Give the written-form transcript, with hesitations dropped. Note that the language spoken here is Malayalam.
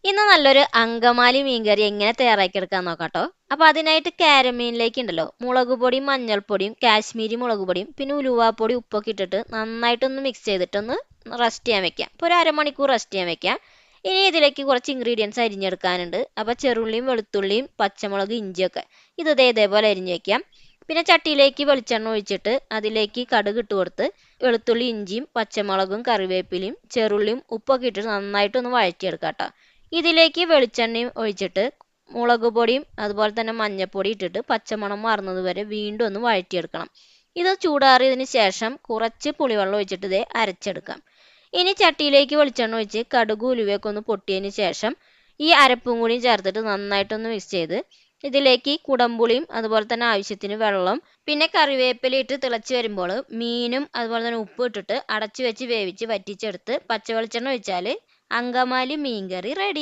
ഇന്ന് നല്ലൊരു അങ്കമാലി മീൻകറി എങ്ങനെ തയ്യാറാക്കിയെടുക്കാൻ നോക്കാട്ടോ. അപ്പോൾ അതിനായിട്ട് കാരമീനിലേക്ക് ഉണ്ടല്ലോ മുളക് പൊടിയും മഞ്ഞൾപ്പൊടിയും കാശ്മീരി മുളക് പൊടിയും പിന്നെ ഉലുവാപ്പൊടി ഉപ്പൊക്കെ ഇട്ടിട്ട് നന്നായിട്ടൊന്ന് മിക്സ് ചെയ്തിട്ടൊന്ന് റെസ്റ്റ് ചെയ്യാൻ വെക്കാം. ഇപ്പോൾ ഒരു അരമണിക്കൂർ റെസ്റ്റ് ചെയ്യാൻ വെക്കാം. ഇനി ഇതിലേക്ക് കുറച്ച് ഇൻഗ്രീഡിയൻസ് അരിഞ്ഞെടുക്കാനുണ്ട്. അപ്പോൾ ചെറുള്ളിയും വെളുത്തുള്ളിയും പച്ചമുളക് ഇഞ്ചിയൊക്കെ ഇതേപോലെ അരിഞ്ഞ് വെക്കാം. പിന്നെ ചട്ടിയിലേക്ക് വെളിച്ചെണ്ണ ഒഴിച്ചിട്ട് അതിലേക്ക് കടുക് ഇട്ട് കൊടുത്ത് വെളുത്തുള്ളി ഇഞ്ചിയും പച്ചമുളകും കറിവേപ്പിലയും ചെറുള്ളിയും ഉപ്പൊക്കെ ഇട്ടിട്ട് നന്നായിട്ടൊന്ന് വഴറ്റിയെടുക്കാം കേട്ടോ. ഇതിലേക്ക് വെളിച്ചെണ്ണയും ഒഴിച്ചിട്ട് മുളക് പൊടിയും അതുപോലെ തന്നെ മഞ്ഞൾപ്പൊടി ഇട്ടിട്ട് പച്ചമണം മാറുന്നത് വരെ വീണ്ടും ഒന്ന് വഴറ്റിയെടുക്കണം. ഇത് ചൂടാറിയതിന് ശേഷം കുറച്ച് പുളിവെള്ളം ഒഴിച്ചിട്ട് ഇതേ അരച്ചെടുക്കാം. ഇനി ചട്ടിയിലേക്ക് വെളിച്ചെണ്ണ ഒഴിച്ച് കടുക് ഉലുവയൊക്കെ ഒന്ന് പൊട്ടിയതിന് ശേഷം ഈ അരപ്പും കൂടി ചേർത്തിട്ട് നന്നായിട്ടൊന്ന് മിക്സ് ചെയ്ത് ഇതിലേക്ക് കുടംപുളിയും അതുപോലെ തന്നെ ആവശ്യത്തിന് വെള്ളം പിന്നെ കറിവേപ്പില ഇട്ട് തിളച്ച് വരുമ്പോൾ മീനും അതുപോലെ തന്നെ ഉപ്പ് ഇട്ടിട്ട് അടച്ചു വെച്ച് വേവിച്ച് വറ്റിച്ചെടുത്ത് പച്ചവെളിച്ചെണ്ണ ഒഴിച്ചാൽ അങ്കമാലി മീൻകറി റെഡി.